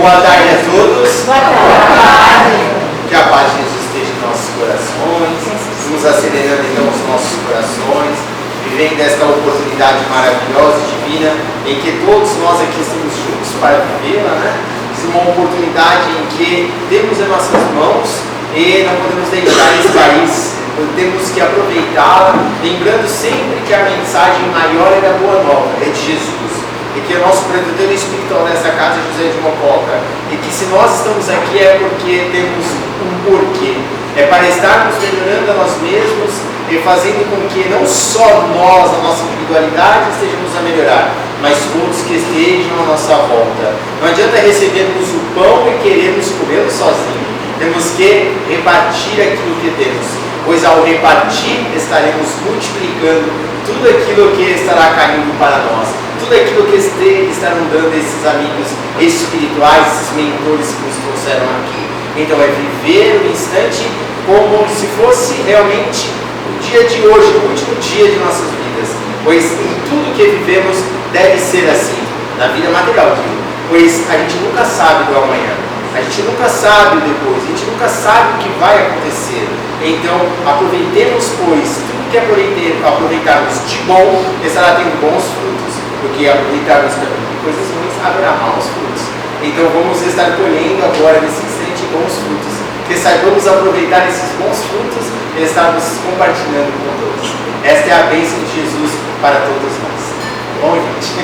Boa tarde a todos. Boa tarde. Que a paz de Jesus esteja em nossos corações, nos acelerando então os nossos corações, vivendo esta oportunidade maravilhosa e divina em que todos nós aqui estamos juntos para vivê-la, né? É uma oportunidade em que temos em nossas mãos e não podemos deixar esse país, temos que aproveitá-la, lembrando sempre que a mensagem maior é da Boa Nova, é de Jesus. E que o nosso protetor espiritual nessa casa é José de Mococa. E que se nós estamos aqui é porque temos um porquê. É para estarmos melhorando a nós mesmos e fazendo com que não só nós, a nossa individualidade, estejamos a melhorar, mas todos que estejam à nossa volta. Não adianta recebermos o pão e querermos comê-lo sozinho. Temos que repartir aquilo que temos, pois ao repartir estaremos multiplicando tudo aquilo que estará caindo para nós. Tudo aquilo que estarão dando esses amigos espirituais, esses mentores que nos trouxeram aqui. Então é viver o instante como se fosse realmente o dia de hoje, o último dia de nossas vidas. Pois em tudo que vivemos deve ser assim, na vida material, pois a gente nunca sabe do amanhã. A gente nunca sabe o depois, a gente nunca sabe o que vai acontecer. Então aproveitemos, pois, tudo que aproveitarmos de bom estará tendo bons frutos. Porque aproveitarmos também de coisas ruins, haverá maus frutos. Então vamos estar colhendo agora, nesse instante, bons frutos. Que saibamos aproveitar esses bons frutos e estarmos compartilhando com todos. Esta é a bênção de Jesus para todos nós. Bom, gente?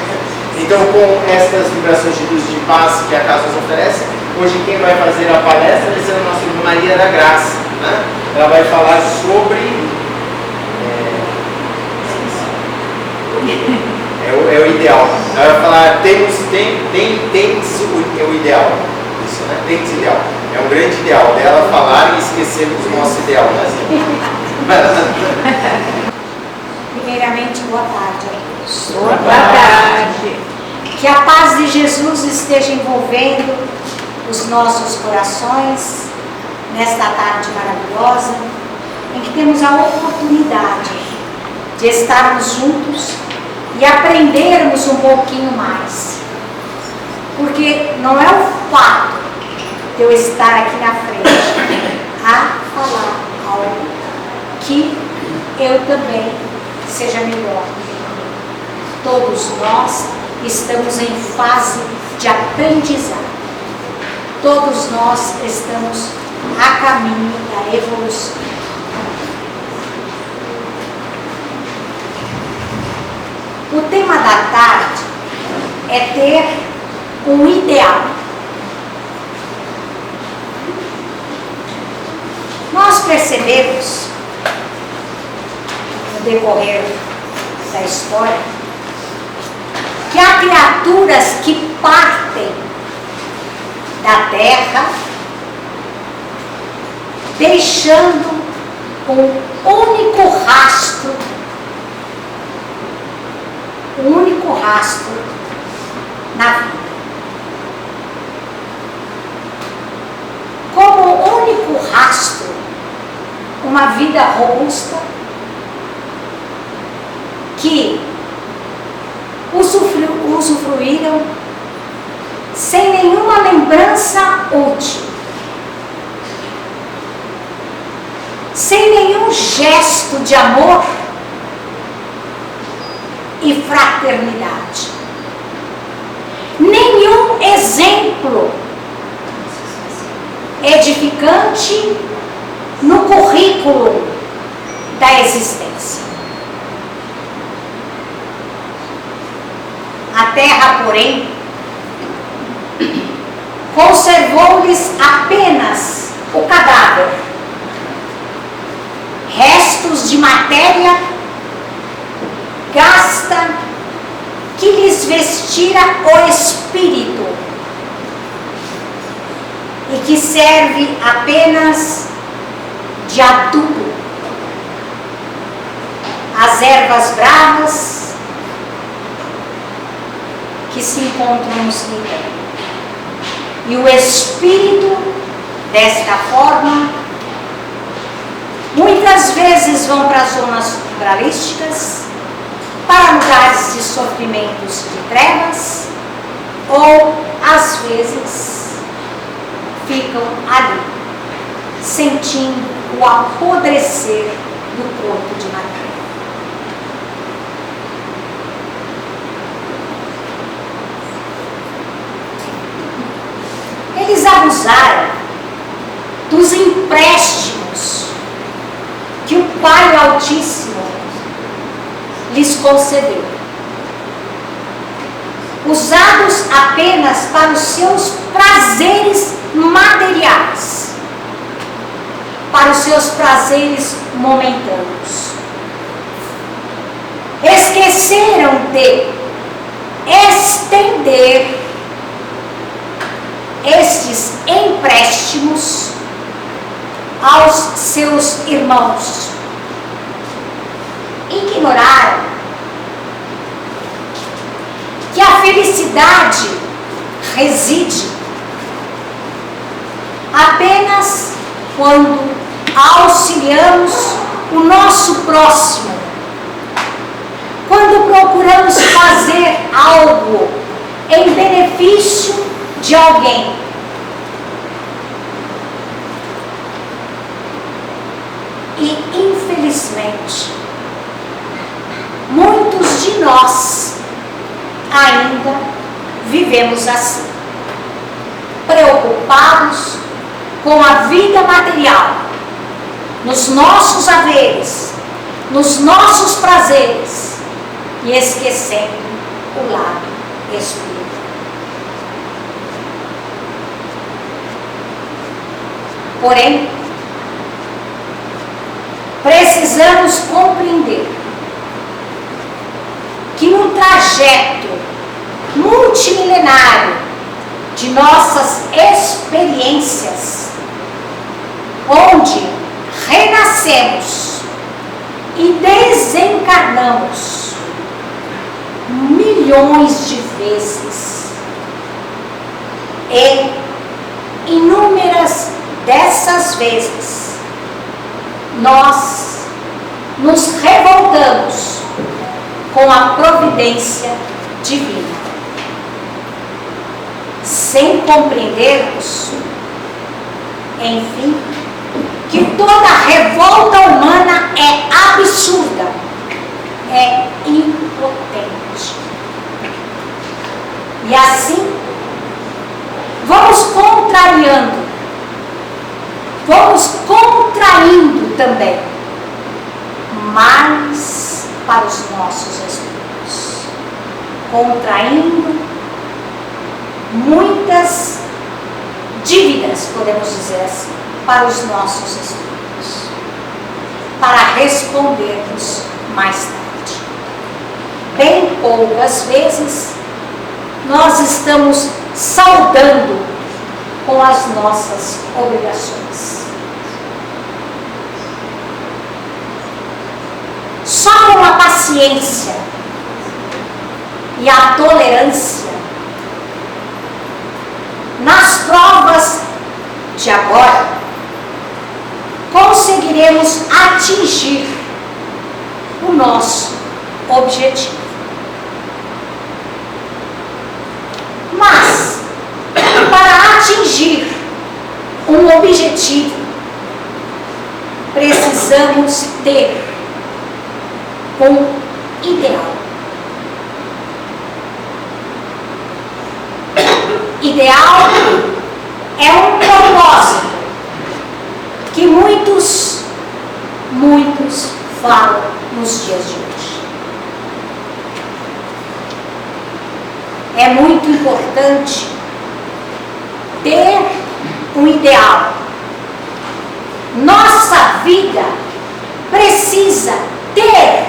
Então, com estas vibrações de luz de paz que a casa nos oferece, hoje quem vai fazer a palestra vai ser a nossa irmã Maria da Graça. Né? Ela vai falar sobre... É o ideal. Ela vai falar, tens o ideal. Isso, né? Tens ideal. É um grande ideal dela falar e esquecermos o nosso ideal. Primeiramente, boa tarde a todos. Boa tarde. Que a paz de Jesus esteja envolvendo os nossos corações nesta tarde maravilhosa, em que temos a oportunidade de estarmos juntos e aprendermos um pouquinho mais. Porque não é o fato de eu estar aqui na frente a falar algo que eu também seja melhor. Todos nós estamos em fase de aprendizado. Todos nós estamos a caminho da evolução. O tema da tarde é ter um ideal. Nós percebemos, no decorrer da história, que há criaturas que partem da terra, deixando um único rastro na vida. Como único rastro, uma vida robusta que usufruíram sem nenhuma lembrança útil, sem nenhum gesto de amor e fraternidade, nenhum exemplo edificante no currículo da existência. A terra, porém, conservou-lhes apenas o cadáver, restos de matéria gasta que lhes vestira o espírito e que serve apenas de adubo às ervas bravas que se encontram no cemitério. E o espírito, desta forma, muitas vezes vão para as zonas umbralísticas, para lugares de sofrimentos de trevas, ou às vezes ficam ali, sentindo o apodrecer do corpo de Maria. Eles abusaram dos empréstimos que o Pai Altíssimo lhes concedeu, usados apenas para os seus prazeres materiais, para os seus prazeres momentâneos. Esqueceram de estender estes empréstimos aos seus irmãos. Ignoraram que a felicidade reside apenas quando auxiliamos o nosso próximo, quando procuramos fazer algo em benefício de alguém. E infelizmente, muitos de nós ainda vivemos assim, preocupados com a vida material, nos nossos haveres, nos nossos prazeres, e esquecendo o lado espiritual. Porém, precisamos compreender que no trajeto multimilenário de nossas experiências, onde renascemos e desencarnamos milhões de vezes, e inúmeras dessas vezes nós nos revoltamos com a providência divina, sem compreendermos, enfim, que toda revolta humana é absurda, é impotente. E assim, vamos contraindo também mais para os nossos espíritos, contraindo muitas dívidas, podemos dizer assim, para os nossos espíritos, para respondermos mais tarde. Bem poucas vezes nós estamos saldando com as nossas obrigações. Só com a paciência e a tolerância, nas provas de agora, conseguiremos atingir o nosso objetivo. Mas, para atingir um objetivo, precisamos ter um ideal. Ideal é um propósito que muitos falam nos dias de hoje. É muito importante ter um ideal. Nossa vida precisa ter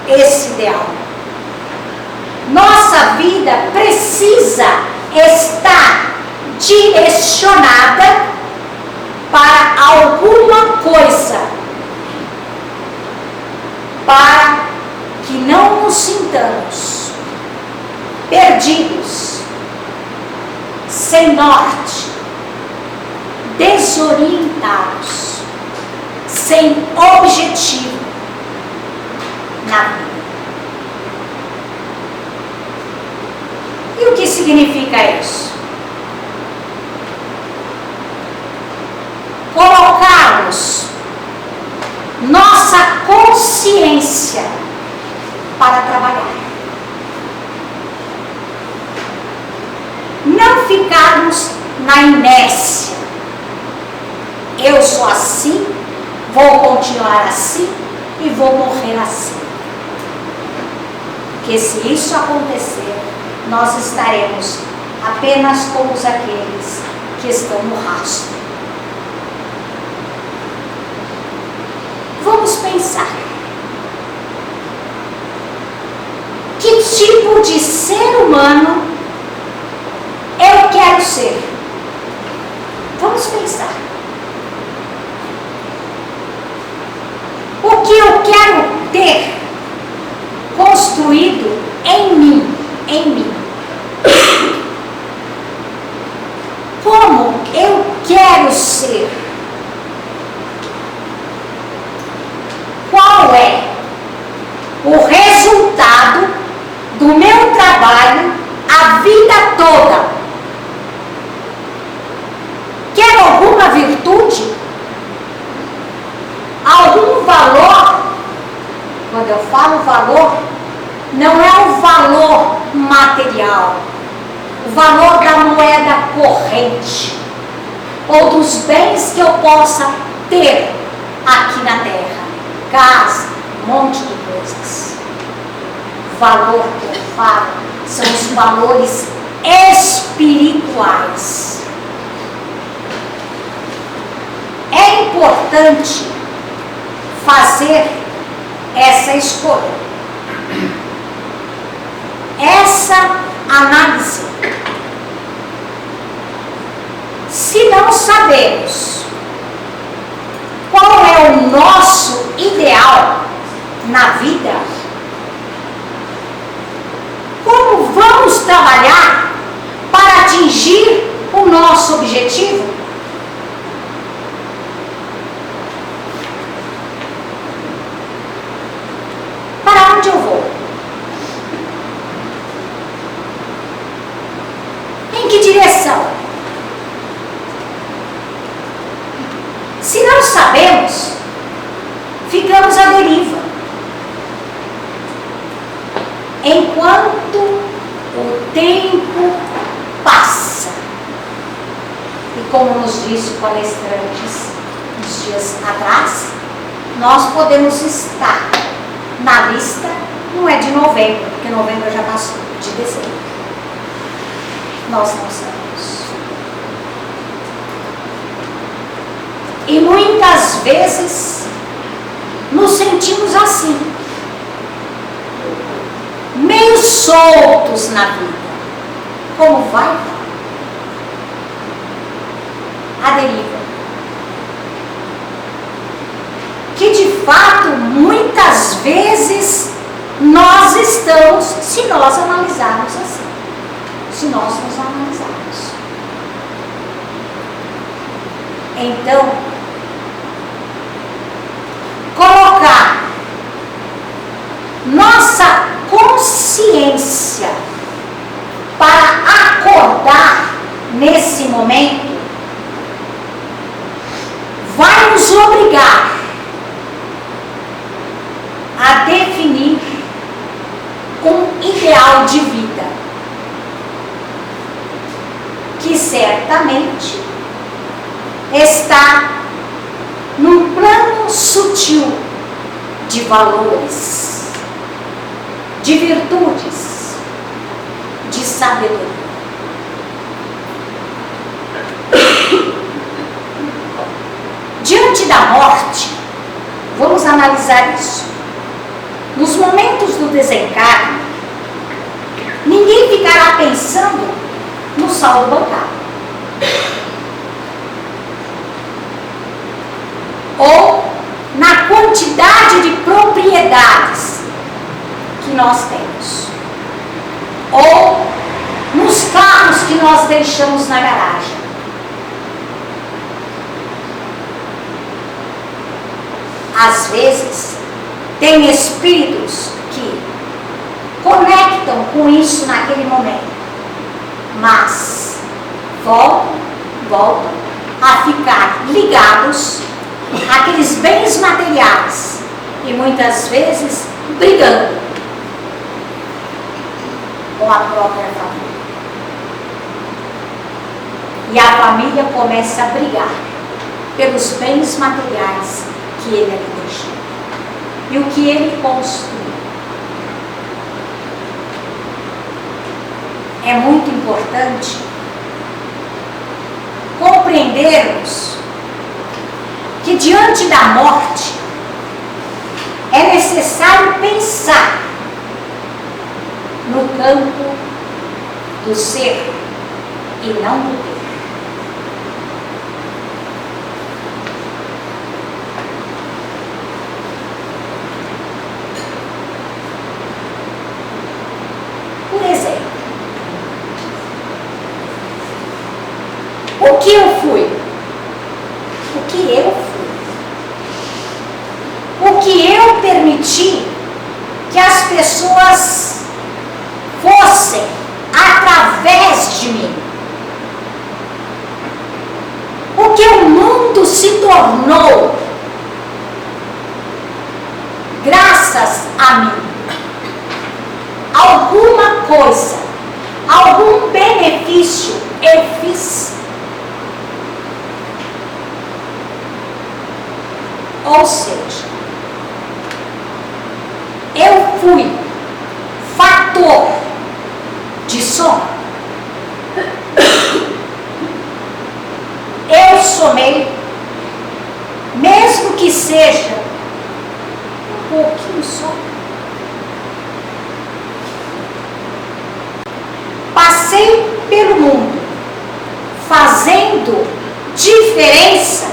esse ideal. Nossa vida precisa estar direcionada para alguma coisa, para que não nos sintamos perdidos, sem norte, desorientados, sem objetivo na vida. E o que significa isso? paciência para trabalhar. Não ficarmos na inércia. Eu sou assim, vou continuar assim e vou morrer assim. Porque se isso acontecer, nós estaremos apenas como aqueles que estão no rastro. Vamos pensar. Que tipo de ser humano eu quero ser? Vamos pensar. O que eu quero ter construído em mim, Como eu quero ser? Qual é o resultado do meu trabalho a vida toda? Quero alguma virtude? Algum valor? Quando eu falo valor, não é o valor material, o valor da moeda corrente, ou dos bens que eu possa ter aqui na terra, casa, um monte de coisas. O valor que eu falo são os valores espirituais. É importante fazer essa escolha, essa análise. Se não sabemos qual é o nosso ideal na vida, como vamos trabalhar para atingir o nosso objetivo? Para onde eu vou? Em que direção? Se não sabemos, ficamos à deriva. Enquanto o tempo passa, e como nos disse o palestrante uns dias atrás, nós podemos estar na lista, não é de novembro, porque novembro já passou, de dezembro. Nós não sabemos. E muitas vezes nos sentimos assim, meio soltos na vida. Como vai? A deriva. Que de fato, muitas vezes, nós estamos, se nós analisarmos assim, se nós nos analisarmos. Então, colocar nossa consciência para acordar nesse momento vai nos obrigar a definir um ideal de vida que certamente está num plano sutil de valores, de virtudes, de sabedoria. Diante da morte, vamos analisar isso. Nos momentos do desencarne, ninguém ficará pensando no saldo bancário. Ou na quantidade de propriedades que nós temos. Ou nos carros que nós deixamos na garagem. Às vezes, tem espíritos que conectam com isso naquele momento, mas voltam a ficar ligados àqueles bens materiais e muitas vezes brigando com a própria família. E a família começa a brigar pelos bens materiais que ele ali deixou e o que ele construiu. É muito importante compreendermos que diante da morte é necessário pensar no campo do ser e não do ter. Por exemplo, o que eu fui? O que eu fui? O que eu permiti que as pessoas fossem através de mim? O que o mundo se tornou graças a mim? Alguma coisa, algum benefício eu fiz? Ou seja, eu fui fator de soma. Eu somei, mesmo que seja um pouquinho só. Passei pelo mundo fazendo diferença,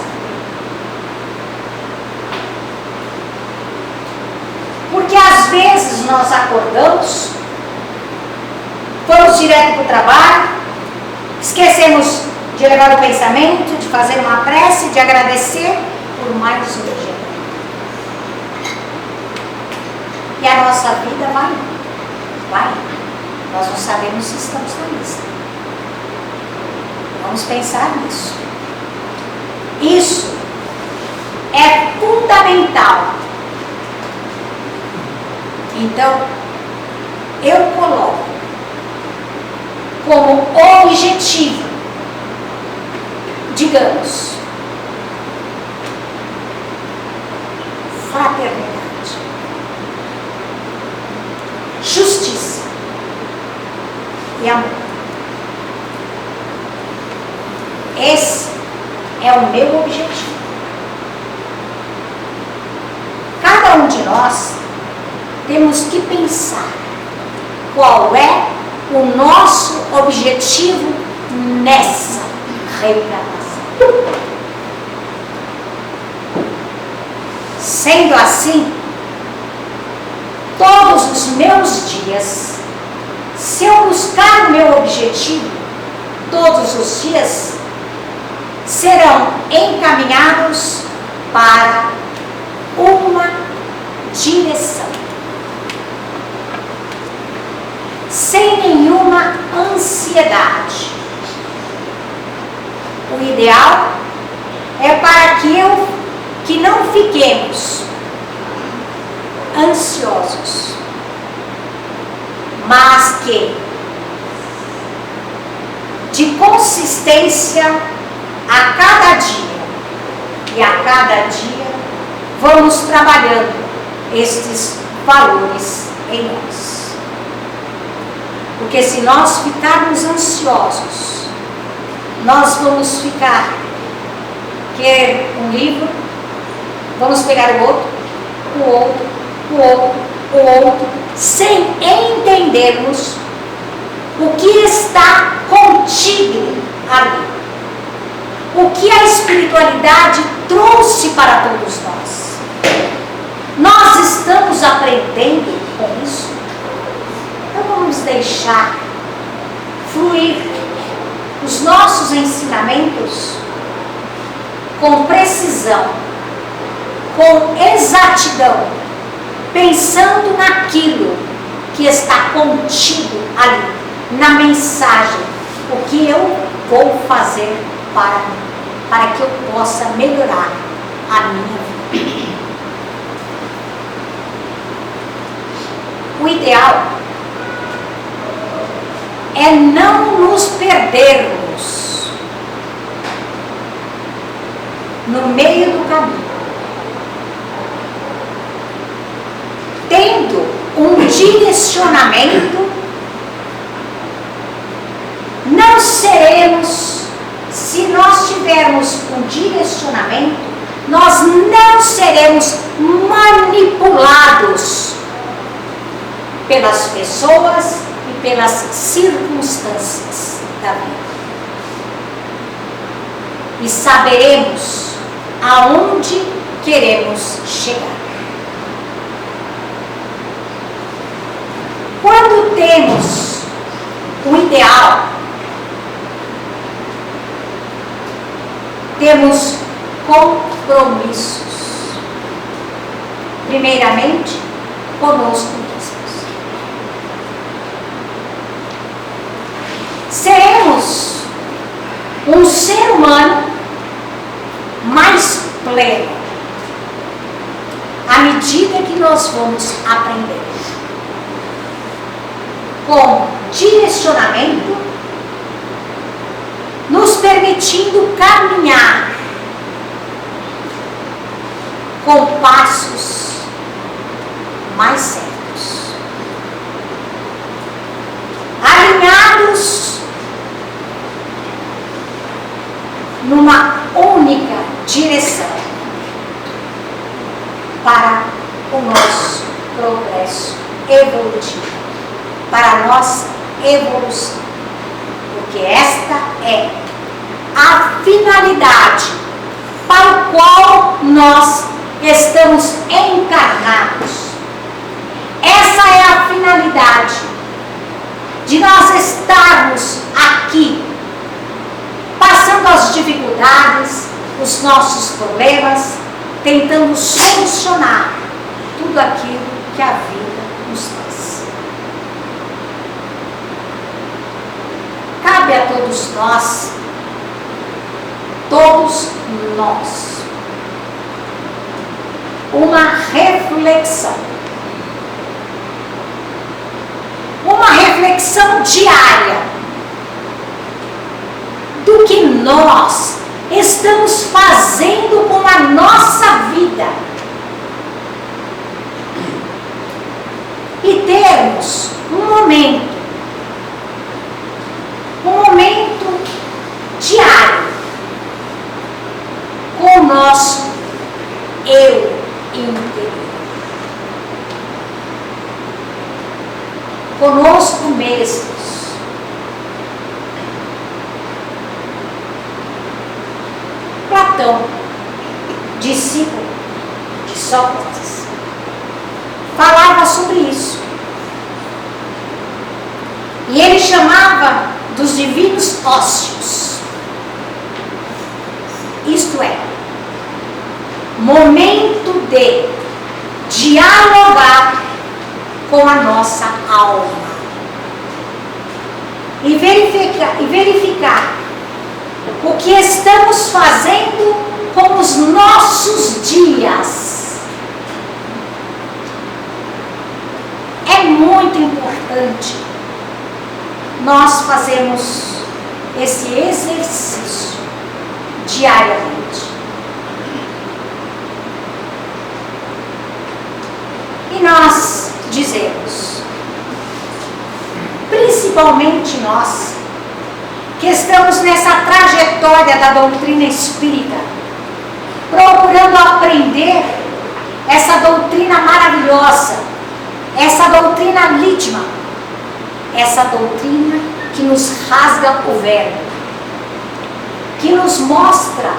porque às vezes nós acordamos, vamos direto para o trabalho, esquecemos de elevar o pensamento, de fazer uma prece, de agradecer por mais um dia. E a nossa vida vai. Nós não sabemos se estamos na lista. Vamos pensar nisso. Isso é fundamental. Então, eu coloco como objetivo, digamos, fraternidade, justiça e amor. Esse é o meu objetivo. Cada um de nós temos que pensar qual é o nosso objetivo nessa reencarnação. Sendo assim, todos os meus dias, se eu buscar o meu objetivo, todos os dias serão encaminhados para uma direção, sem nenhuma ansiedade. O ideal é para que não fiquemos ansiosos, mas que de consistência a cada dia e a cada dia vamos trabalhando estes valores em nós. Porque se nós ficarmos ansiosos, nós vamos querer um livro, vamos pegar o outro, sem entendermos o que está contido ali. O que a espiritualidade trouxe para todos nós. Nós estamos aprendendo com isso. Então vamos deixar fluir os nossos ensinamentos com precisão, com exatidão, pensando naquilo que está contido ali, na mensagem, o que eu vou fazer para mim, para que eu possa melhorar a minha vida. o ideal é não nos perdermos no meio do caminho, tendo um direcionamento. Não seremos, se nós tivermos um direcionamento, nós não seremos manipulados pelas pessoas e pelas circunstâncias da vida. E saberemos aonde queremos chegar. Quando temos o ideal, temos compromissos. Primeiramente, conosco mesmos. Seremos um ser humano mais pleno à medida que nós vamos aprender, com direcionamento, nos permitindo caminhar com passos mais certos, alinhados numa única direção para o nosso progresso evolutivo, para a nossa evolução, porque esta é a finalidade para o qual nós estamos encarnados. Essa é a finalidade de nós estarmos aqui, passando as dificuldades, os nossos problemas, tentando solucionar tudo aquilo que a vida nos traz. Cabe a todos nós, uma reflexão diária do que nós estamos fazendo com a nossa vida e termos um momento diário com o nosso eu interior, conosco mesmos. Platão, discípulo de Sócrates, falava sobre isso. E ele chamava dos divinos ócios. Isto é, momento de dialogar com a nossa alma e verificar o que estamos fazendo com os nossos dias. É muito importante nós fazermos esse exercício diariamente. E nós dizemos, principalmente nós, que estamos nessa trajetória da doutrina espírita, procurando aprender essa doutrina maravilhosa, essa doutrina lítima, essa doutrina que nos rasga o véu, que nos mostra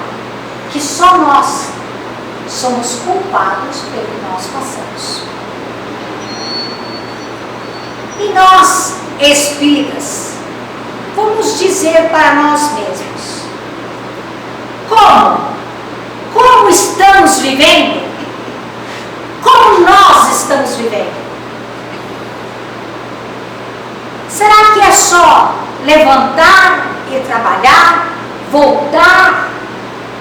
que só nós somos culpados pelo que nós passamos. E nós, espíritas, vamos dizer para nós mesmos: como estamos vivendo? Como nós estamos vivendo? Será que é só levantar e trabalhar, voltar,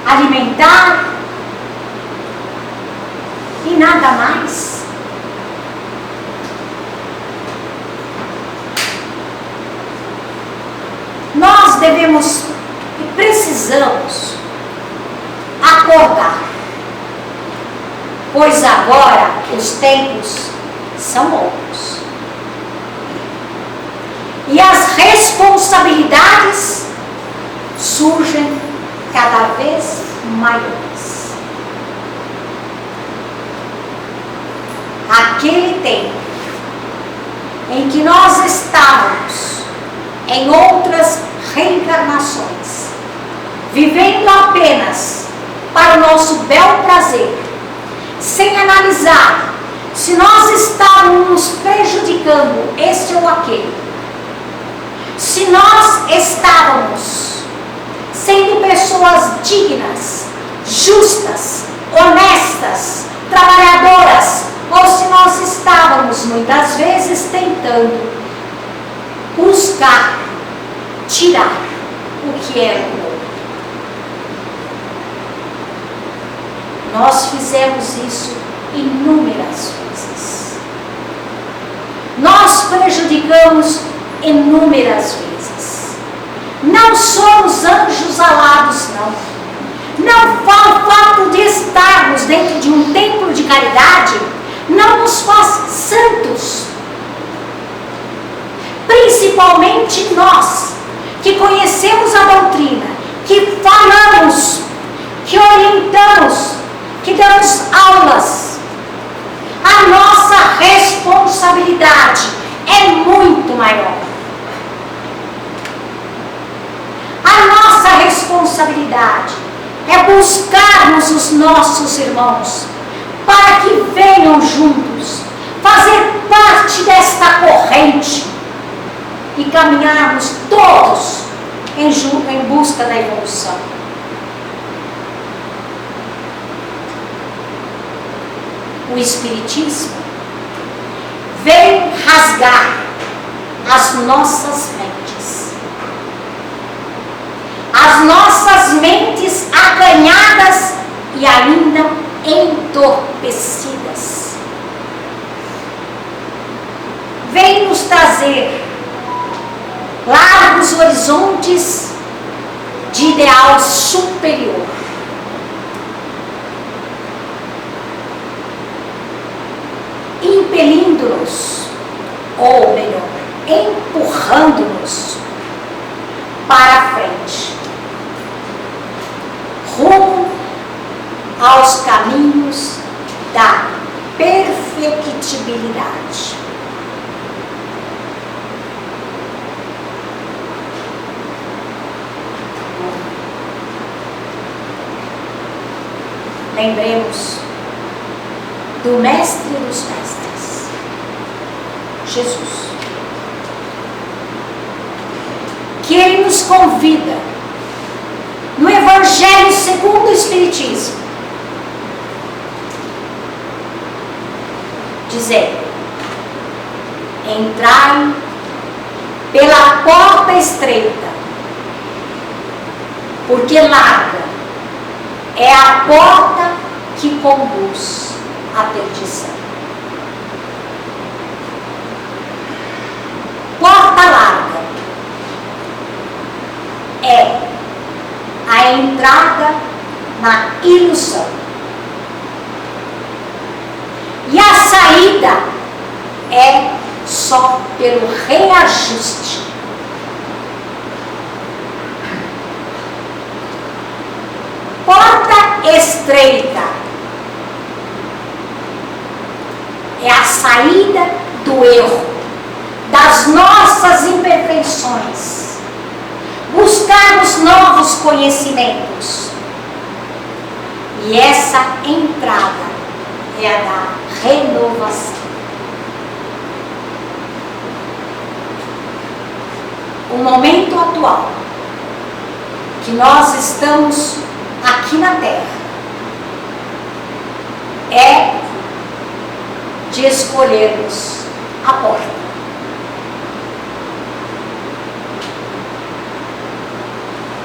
alimentar e nada mais? precisamos acordar, pois agora os tempos são outros. E as responsabilidades surgem cada vez maiores. Aquele tempo em que nós estávamos em outras reencarnações, vivendo apenas para o nosso bel prazer, sem analisar se nós estávamos nos prejudicando este ou aquele, se nós estávamos sendo pessoas dignas, justas, honestas, trabalhadoras, ou se nós estávamos muitas vezes tentando buscar tirar o que era do outro. Nós fizemos isso inúmeras vezes. Nós prejudicamos inúmeras vezes. Não somos anjos alados, não. Não, o fato de estarmos dentro de um templo de caridade não nos faz santos. Principalmente nós, que conhecemos a doutrina, que falamos, que orientamos, que damos aulas. A nossa responsabilidade é muito maior. A nossa responsabilidade é buscarmos os nossos irmãos para que venham juntos fazer parte desta corrente e caminharmos todos em busca da evolução. O Espiritismo vem rasgar as nossas mentes. As nossas mentes acanhadas e ainda entorpecidas. Vem nos trazer largos horizontes de ideal superior. Impelindo-nos, ou melhor, empurrando-nos para a frente, rumo aos caminhos da perfectibilidade. Lembremos do Mestre dos Mestres, Jesus, que Ele nos convida no Evangelho segundo o Espiritismo, dizendo: entrai pela porta estreita, porque larga é a porta que conduz à perdição. Porta larga é a entrada na ilusão. E a saída é só pelo reajuste. Porta estreita é a saída do erro, das nossas imperfeições, buscarmos novos conhecimentos. E essa entrada é a da renovação. O momento atual que nós estamos aqui na Terra é de escolhermos a porta.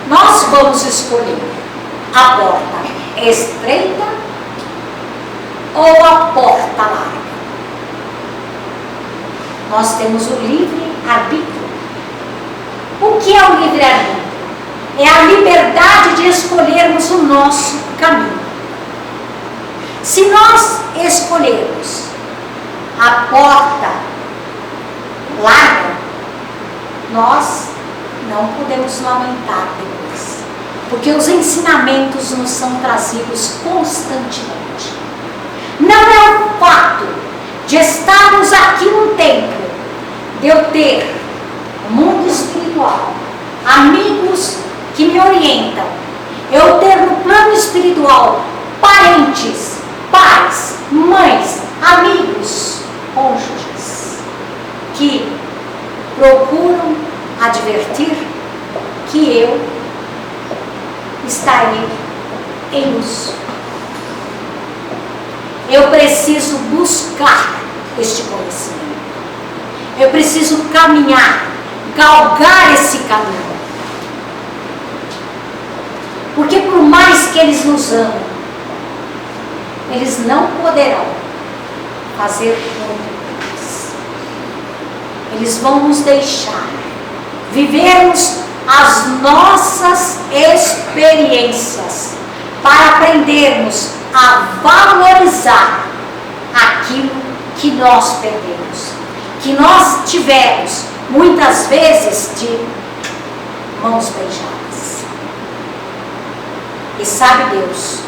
Nós vamos escolher a porta estreita ou a porta larga. Nós temos o livre-arbítrio. O que é o livre-arbítrio? é a liberdade de escolhermos o nosso caminho. Se nós escolhermos a porta larga, nós não podemos lamentar depois, porque os ensinamentos nos são trazidos constantemente. Não é o fato de estarmos aqui no templo, de eu ter o mundo espiritual, amigos que me orientam, eu ter no plano espiritual parentes, pais, mães, amigos, cônjuges, que procuram advertir que eu estarei em luz. Eu preciso buscar este conhecimento. Eu preciso caminhar, galgar esse caminho. Porque por mais que eles nos amem, eles não poderão fazer muito mais. Eles vão nos deixar vivermos as nossas experiências para aprendermos a valorizar aquilo que nós perdemos, que nós tivemos muitas vezes de mãos beijadas. E sabe Deus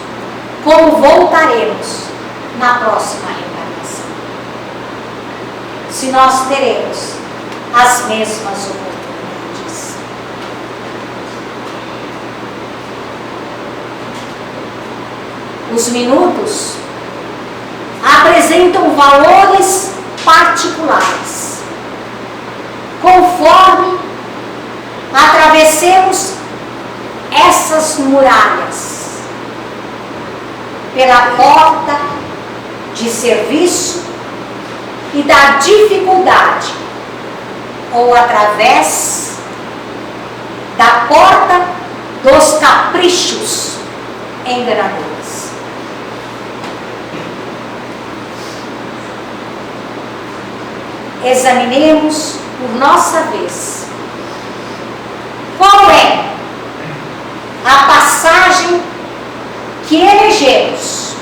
como voltaremos na próxima reencarnação, se nós teremos as mesmas oportunidades. Os minutos apresentam valores particulares, conforme atravessemos essas muralhas pela porta de serviço e da dificuldade, ou através da porta dos caprichos enganadores. Examinemos por nossa vez qual é a passagem que elegemos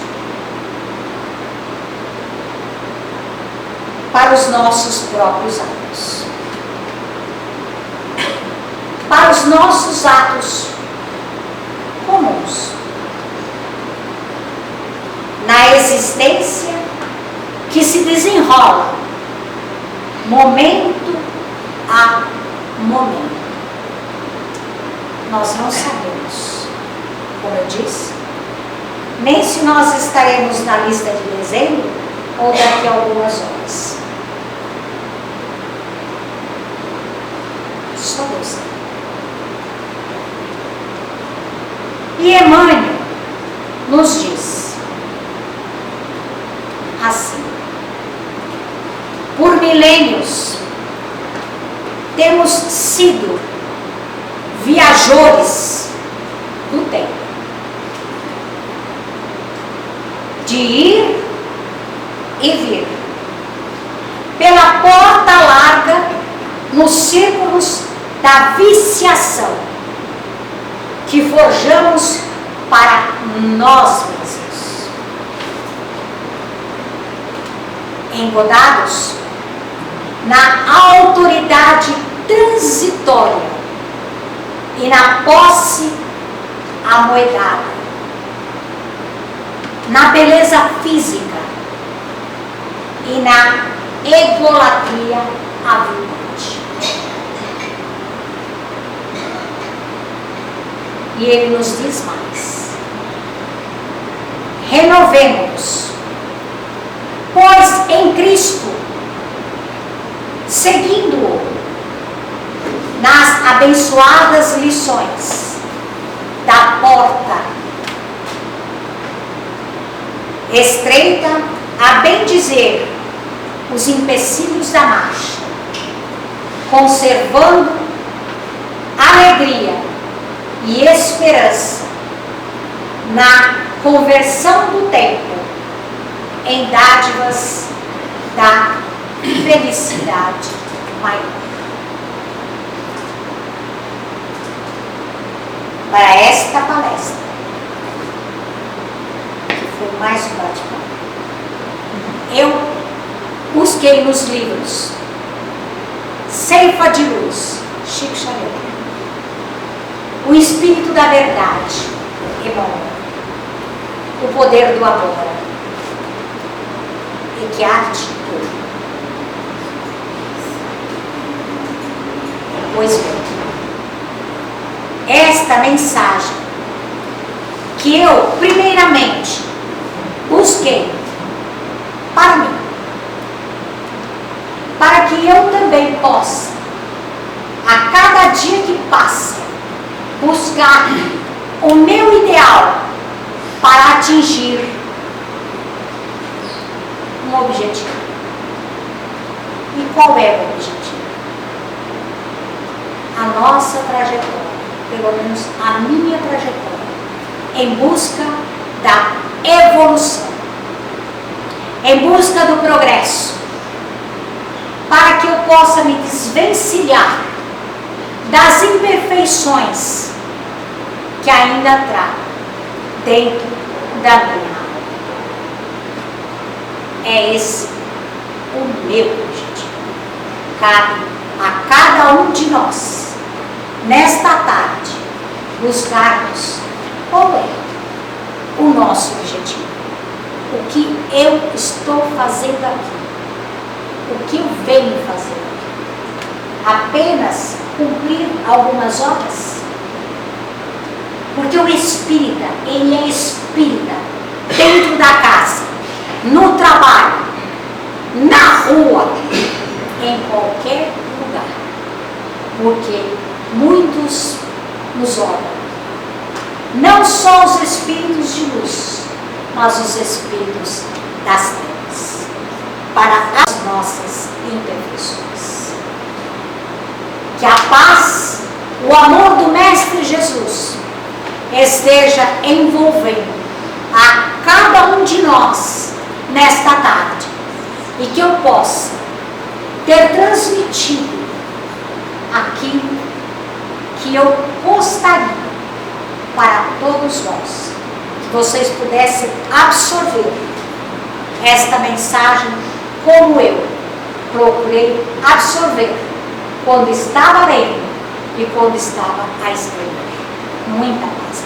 para os nossos próprios atos, para os nossos atos comuns, na existência que se desenrola momento a momento. Nós não sabemos, como eu disse, nem se nós estaremos na lista de dezembro ou daqui a algumas horas. Só Deus sabe. E Emmanuel nos diz assim: por milênios temos sido viajores do tempo, de ir e vir pela porta larga nos círculos da viciação que forjamos para nós mesmos, engodados na autoridade transitória e na posse amoedada, na beleza física e na egolatria avilante. E ele nos diz mais: renovemos-nos, pois em Cristo, seguindo-o nas abençoadas lições da porta estreita, a bem dizer os empecilhos da marcha, conservando alegria e esperança na conversão do tempo em dádivas da felicidade maior. para esta palestra, que foi mais um bate-papo. Eu busquei nos livros Ceifa de Luz, Chico Xavier, O Espírito da Verdade, Emmanuel, O Poder do Amor, Eckhart Tolle. Pois bem, esta mensagem que eu primeiramente busquei para mim, para que eu também possa, a cada dia que passa, buscar o meu ideal para atingir um objetivo. E qual é o objetivo? A nossa trajetória, pelo menos a minha trajetória, em busca da evolução, em busca do progresso, para que eu possa me desvencilhar das imperfeições que ainda trago dentro da minha alma. É esse o meu objetivo. Cabe a cada um de nós, nesta tarde, buscarmos qual é o nosso objetivo. O que eu estou fazendo aqui? O que eu venho fazer aqui? Apenas cumprir algumas horas? Porque o espírita, ele é espírita dentro da casa, no trabalho, na rua, em qualquer lugar. Porque muitos nos olham, não só os espíritos de luz, mas os espíritos das trevas, para as nossas imperfeições. Que a paz, o amor do Mestre Jesus esteja envolvendo a cada um de nós nesta tarde, e que eu possa ter transmitido aquilo que eu gostaria para todos nós, que vocês pudessem absorver esta mensagem como eu procurei absorver quando estava lendo e quando estava a escrever. Muita paz.